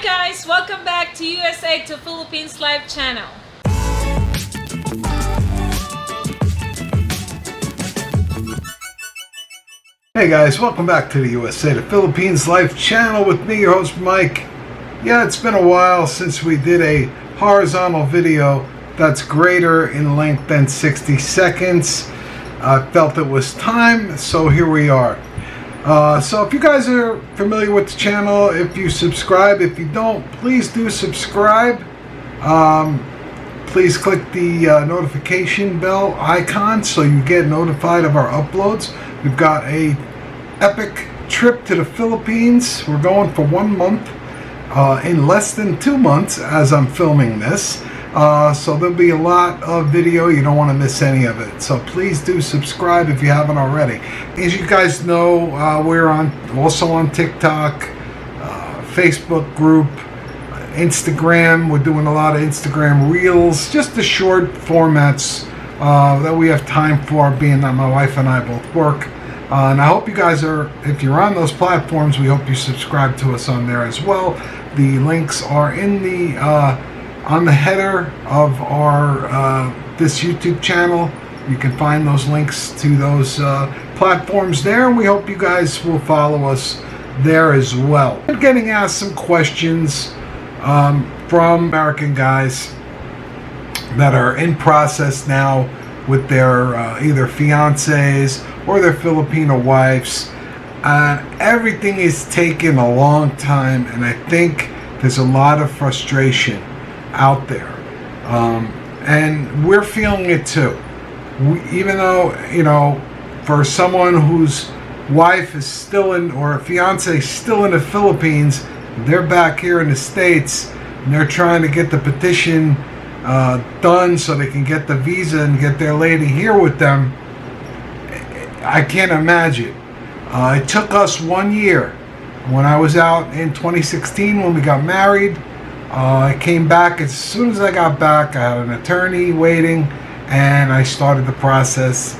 guys, welcome back to USA to Philippines Live channel. Hey guys, welcome back to the USA to Philippines Live channel with me, your host Mike. Yeah, it's been a while since we did a horizontal video that's greater in length than 60 seconds. I felt it was time, so here we are. So if you guys are familiar with the channel, if you subscribe, if you don't, please do subscribe. Please click the notification bell icon so you get notified of our uploads. We've got a epic trip to the Philippines. We're going for 1 month in less than 2 months as I'm filming this. So there'll be a lot of video. You don't want to miss any of it. So please do subscribe if you haven't already. As you guys know, we're also on TikTok, Facebook group, Instagram. We're doing a lot of Instagram reels, just the short formats that we have time for, being that my wife and I both work. And I hope you guys are, if you're on those platforms, we hope you subscribe to us on there as well. The links are in the on the header of our this YouTube channel. You can find those links to those platforms there, and we hope you guys will follow us there as well. I'm getting asked some questions from American guys that are in process now with their either fiancés or their Filipino wives. Everything is taking a long time, and I think there's a lot of frustration out there, and we're feeling it too. Even though, you know, for someone whose wife is still in, or a fiance is still in the Philippines, they're back here in the States and they're trying to get the petition done so they can get the visa and get their lady here with them. I can't imagine. It took us 1 year. When I was out in 2016 when we got married, I came back. As soon as I got back, I had an attorney waiting, and I started the process,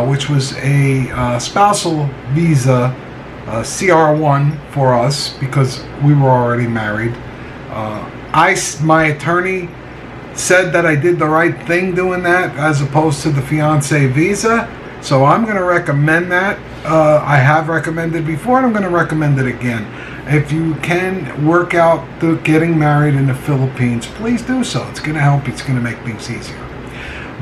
which was a spousal visa, CR1 for us, because we were already married. My attorney said that I did the right thing doing that, as opposed to the fiance visa. So I'm going to recommend that. I have recommended before, and I'm going to recommend it again. If you can work out the getting married in the Philippines, please do so. It's going to help. It's going to make things easier.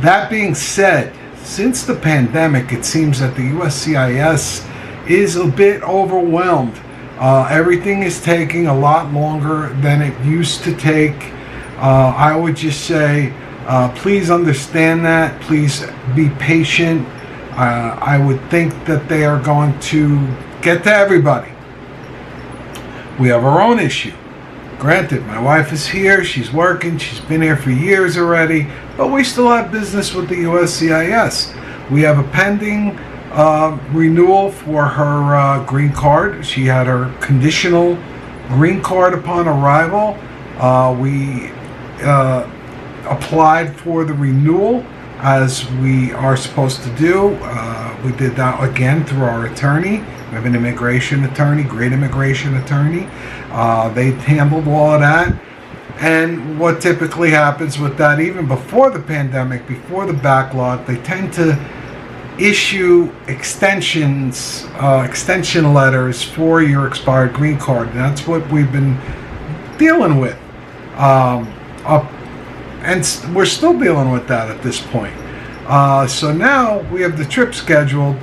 That being said, since the pandemic, it seems that the USCIS is a bit overwhelmed. Everything is taking a lot longer than it used to take. I would just say, please understand that. Please be patient. I would think that they are going to get to everybody. We have our own issue. Granted, my wife is here, she's working, she's been here for years already, but we still have business with the USCIS. We have a pending renewal for her green card. She had her conditional green card upon arrival. We applied for the renewal, as we are supposed to do. We did that again through our attorney. We have an immigration attorney, great immigration attorney. They handled all of that. And what typically happens with that, even before the pandemic, before the backlog, they tend to issue extension letters for your expired green card. And that's what we've been dealing with. And we're still dealing with that at this point. So now we have the trip scheduled.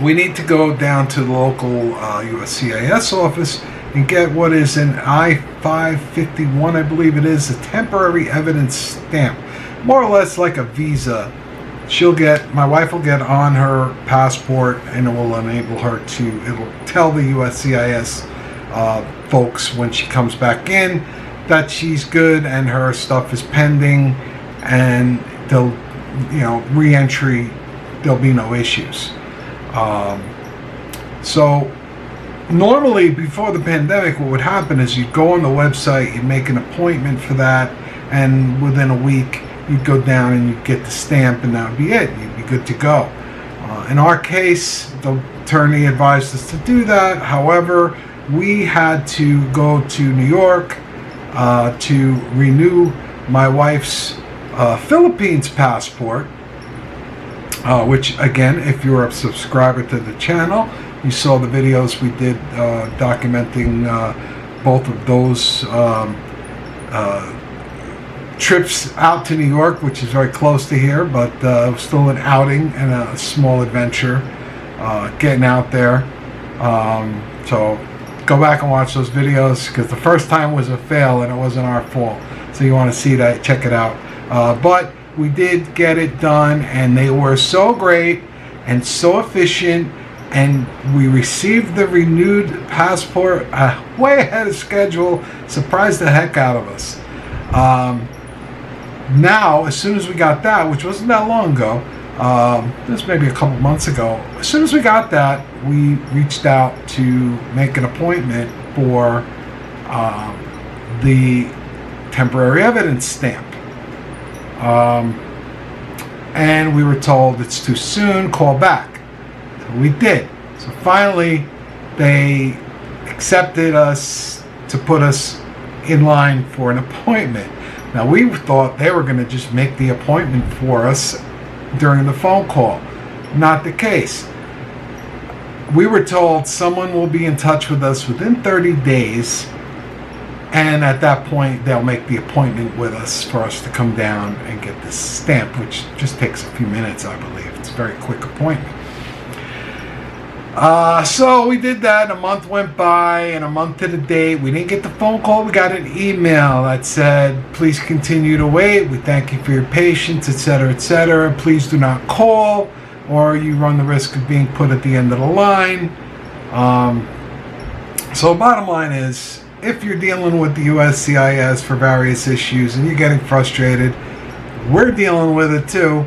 We need to go down to the local USCIS office and get what is an I-551, I believe it is, a temporary evidence stamp. More or less like a visa. My wife will get on her passport, and it will enable her to, it will tell the USCIS folks when she comes back in that she's good and her stuff is pending, and they'll, you know, re-entry, there'll be no issues. So normally before the pandemic, what would happen is you'd go on the website, you'd make an appointment for that, and within a week you'd go down and you'd get the stamp, and that would be it. You'd be good to go. In our case, the attorney advised us to do that. However, we had to go to New York to renew my wife's Philippines passport, which again, if you're a subscriber to the channel, you saw the videos we did documenting both of those trips out to New York, which is very close to here, but it was still an outing and a small adventure getting out there. So go back and watch those videos, because the first time was a fail and it wasn't our fault. So you want to see that, check it out. But we did get it done, and they were so great and so efficient, and we received the renewed passport way ahead of schedule. Surprised the heck out of us. Now, as soon as we got that, which wasn't that long ago, this was maybe a couple months ago, as soon as we got that, we reached out to make an appointment for the temporary evidence stamp. And we were told it's too soon, call back. So we did. So finally, they accepted us to put us in line for an appointment. Now, we thought they were going to just make the appointment for us during the phone call. Not the case. We were told someone will be in touch with us within 30 days, and at that point they'll make the appointment with us for us to come down and get this stamp, which just takes a few minutes, I believe. It's a very quick appointment. So we did that. A month went by, and a month to the date, we didn't get the phone call. We got an email that said, please continue to wait. We thank you for your patience, etc., etc. Please do not call, or you run the risk of being put at the end of the line. So bottom line is, if you're dealing with the USCIS for various issues and you're getting frustrated, we're dealing with it too.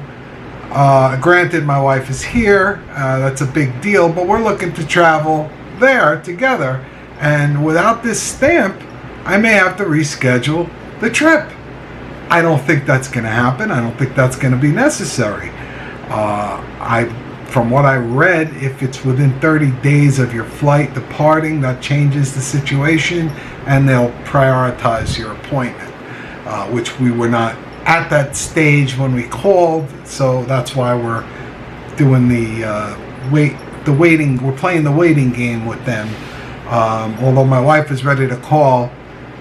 Granted, my wife is here. That's a big deal, but we're looking to travel there together. And without this stamp, I may have to reschedule the trip. I don't think that's going to happen. I don't think that's going to be necessary. From what I read, if it's within 30 days of your flight departing, that changes the situation, and they'll prioritize your appointment, which we were not at that stage when we called, so that's why we're doing we're playing the waiting game with them. Although my wife is ready to call,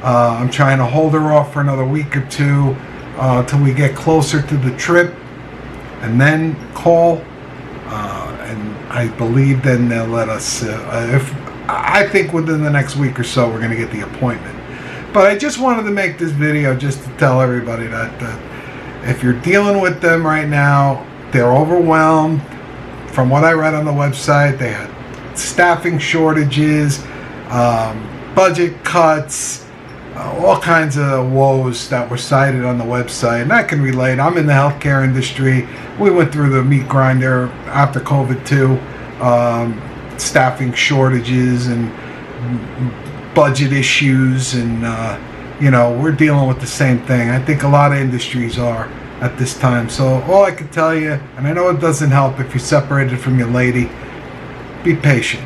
I'm trying to hold her off for another week or two till we get closer to the trip, and then call. And I believe then they'll let us. I think within the next week or so, we're going to get the appointment. But I just wanted to make this video just to tell everybody that if you're dealing with them right now, they're overwhelmed. From what I read on the website, they had staffing shortages, budget cuts, all kinds of woes that were cited on the website. And I can relate. I'm in the healthcare industry. We went through the meat grinder after COVID too. Staffing shortages and budget issues, and we're dealing with the same thing. I think a lot of industries are at this time. So all I can tell you, and I know it doesn't help if you're separated from your lady, be patient.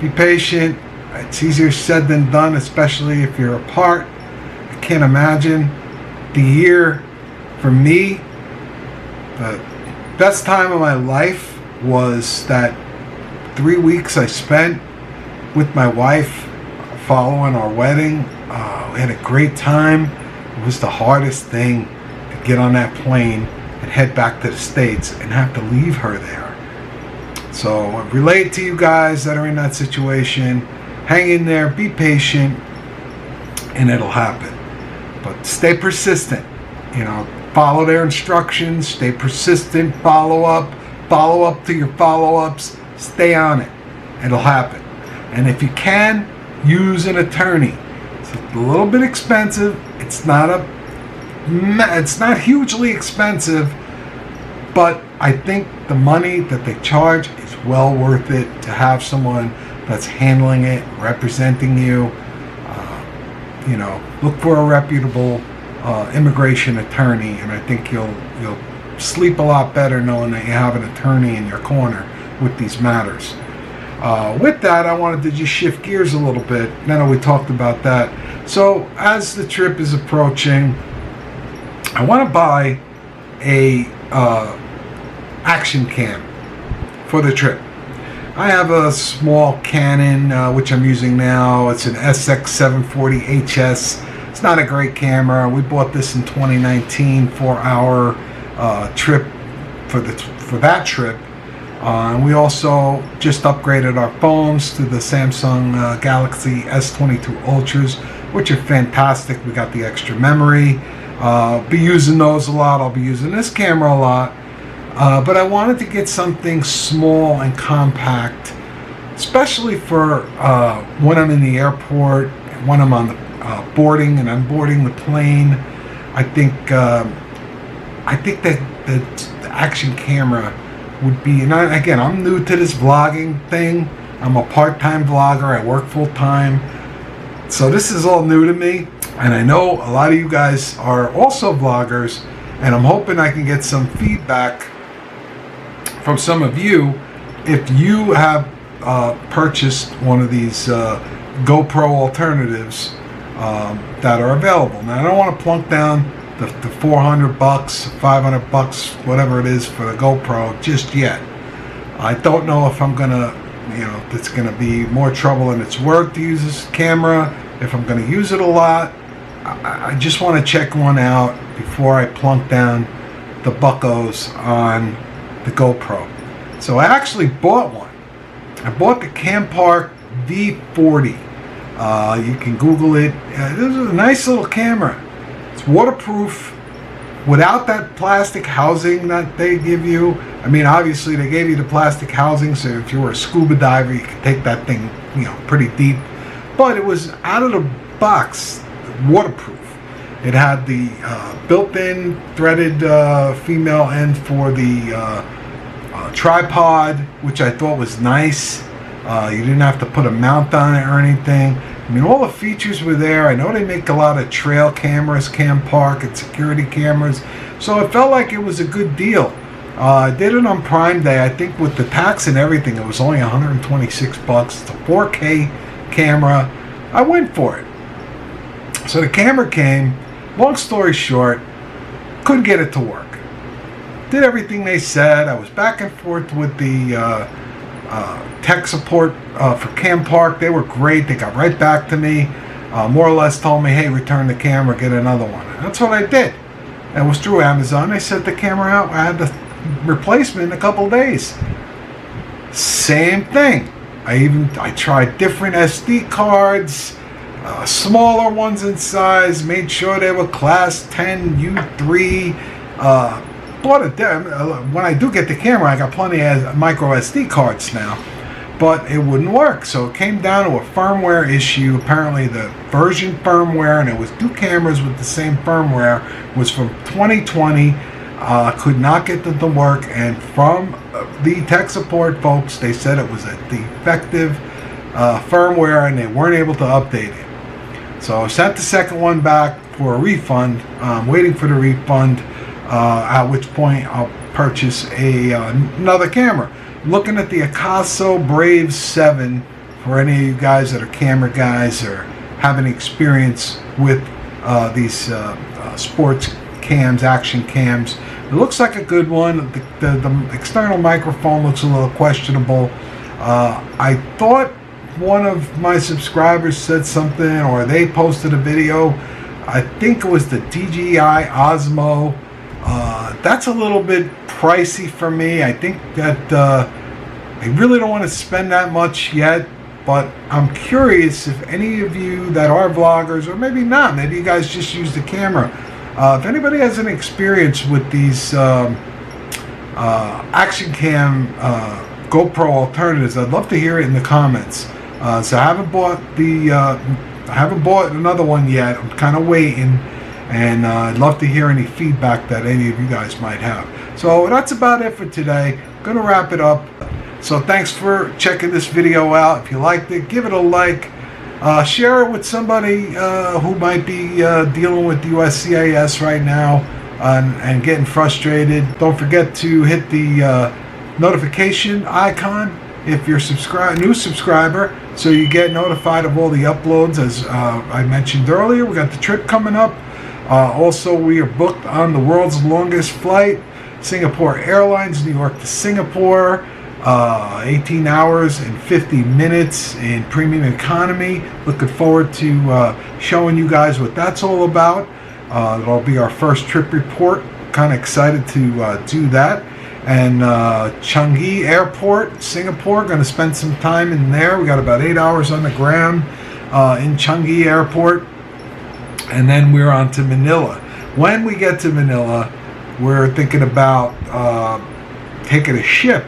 Be patient. It's easier said than done, especially if you're apart. I can't imagine. The year for me, the best time of my life was that 3 weeks I spent with my wife following our wedding. We had a great time. It was the hardest thing to get on that plane and head back to the States and have to leave her there. So I relate to you guys that are in that situation. Hang in there, be patient, and it'll happen. But stay persistent. Follow their instructions, stay persistent, follow up to your follow-ups, stay on it. It'll happen. And if you can, use an attorney. It's a little bit expensive. It's not hugely expensive, but I think the money that they charge is well worth it to have someone that's handling it, representing you. Look for a reputable immigration attorney, and I think you'll sleep a lot better knowing that you have an attorney in your corner with these matters. With that, I wanted to just shift gears a little bit. Now we talked about that. So as the trip is approaching, I want to buy a action cam for the trip. I have a small Canon, which I'm using now. It's an SX740HS. It's not a great camera. We bought this in 2019 for our trip, for that trip. And we also just upgraded our phones to the Samsung Galaxy S22 Ultras, which are fantastic. We got the extra memory. Be using those a lot. I'll be using this camera a lot. But I wanted to get something small and compact, especially for when I'm in the airport, when I'm on the boarding and unboarding the plane. I think that the action camera would be, and again, I'm new to this vlogging thing. I'm a part-time vlogger. I work full-time. So this is all new to me. And I know a lot of you guys are also vloggers, and I'm hoping I can get some feedback from some of you if you have purchased one of these GoPro alternatives that are available. Now, I don't want to plunk down the $400, $500, whatever it is for the GoPro just yet. I don't know if I'm gonna, it's gonna be more trouble than it's worth to use this camera, if I'm gonna use it a lot. I just want to check one out before I plunk down the buckos on the GoPro. So I actually bought one. I bought the Campark V40. You can Google it. This is a nice little camera. It's waterproof without that plastic housing that they give you. I mean, obviously they gave you the plastic housing, so if you were a scuba diver, you could take that thing, pretty deep. But it was out of the box waterproof. It had the built-in threaded female end for the tripod, which I thought was nice. You didn't have to put a mount on it or anything. I mean, all the features were there. I know they make a lot of trail cameras, Campark, and security cameras, so it felt like it was a good deal. I did it on Prime Day. I think with the tax and everything, it was only $126. It's a 4K camera. I went for it. So the camera came. Long story short, couldn't get it to work. Did everything they said. I was back and forth with the tech support for Campark. They were great. They got right back to me. More or less told me, hey, return the camera, get another one. And that's what I did. And it was through Amazon. They sent the camera out. I had the replacement in a couple days. Same thing. I tried different SD cards, smaller ones in size, made sure they were class 10 U3. When I do get the camera, I got plenty of micro SD cards now, but it wouldn't work. So it came down to a firmware issue. Apparently the version firmware, and it was two cameras with the same firmware, was from 2020. Could not get them to work, and from the tech support folks, they said it was a defective firmware and they weren't able to update it. So I sent the second one back for a refund. I'm waiting for the refund, at which point I'll purchase another camera. Looking at the Akaso Brave 7 for any of you guys that are camera guys or have any experience with these sports cams, action cams. It looks like a good one. The external microphone looks a little questionable. I thought one of my subscribers said something, or they posted a video. I think it was the DJI Osmo. That's a little bit pricey for me. I think that I really don't want to spend that much yet, but I'm curious if any of you that are vloggers, or maybe not, maybe you guys just use the camera. If anybody has an experience with these action cam GoPro alternatives, I'd love to hear it in the comments. So I haven't bought another one yet. I'm kind of waiting, and I'd love to hear any feedback that any of you guys might have. So that's about it for today. Gonna wrap it up. So thanks for checking this video out. If you liked it, give it a like. Share it with somebody who might be dealing with USCIS right now and getting frustrated. Don't forget to hit the notification icon if you're new subscriber, so you get notified of all the uploads. As I mentioned earlier, we got the trip coming up. Also, we are booked on the world's longest flight, Singapore Airlines, New York to Singapore, 18 hours and 50 minutes in premium economy. Looking forward to showing you guys what that's all about. It'll be our first trip report. Kind of excited to do that. And Changi Airport, Singapore, going to spend some time in there. We got about 8 hours on the ground in Changi Airport. And then we're on to Manila. When we get to Manila, we're thinking about taking a ship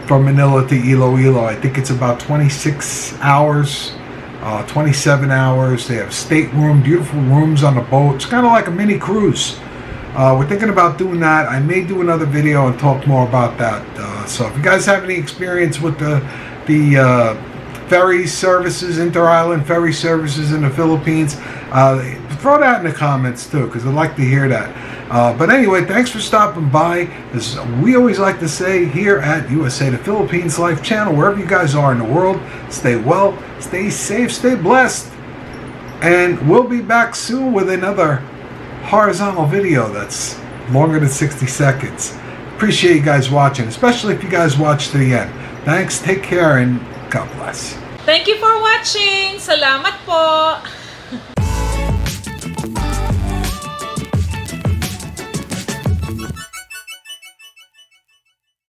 from Manila to Iloilo. I think it's about 26 hours, 27 hours. They have stateroom, beautiful rooms on the boat. It's kind of like a mini cruise. We're thinking about doing that. I may do another video and talk more about that. So if you guys have any experience with the ferry services, inter-island ferry services in the Philippines, throw that in the comments too, because I'd like to hear that. But anyway, thanks for stopping by. As we always like to say here at USA, the Philippines Life channel, wherever you guys are in the world, stay well, stay safe, stay blessed. And we'll be back soon with another horizontal video that's longer than 60 seconds. Appreciate you guys watching, especially if you guys watch to the end. Thanks, take care, and God bless. Thank you for watching. Salamat po.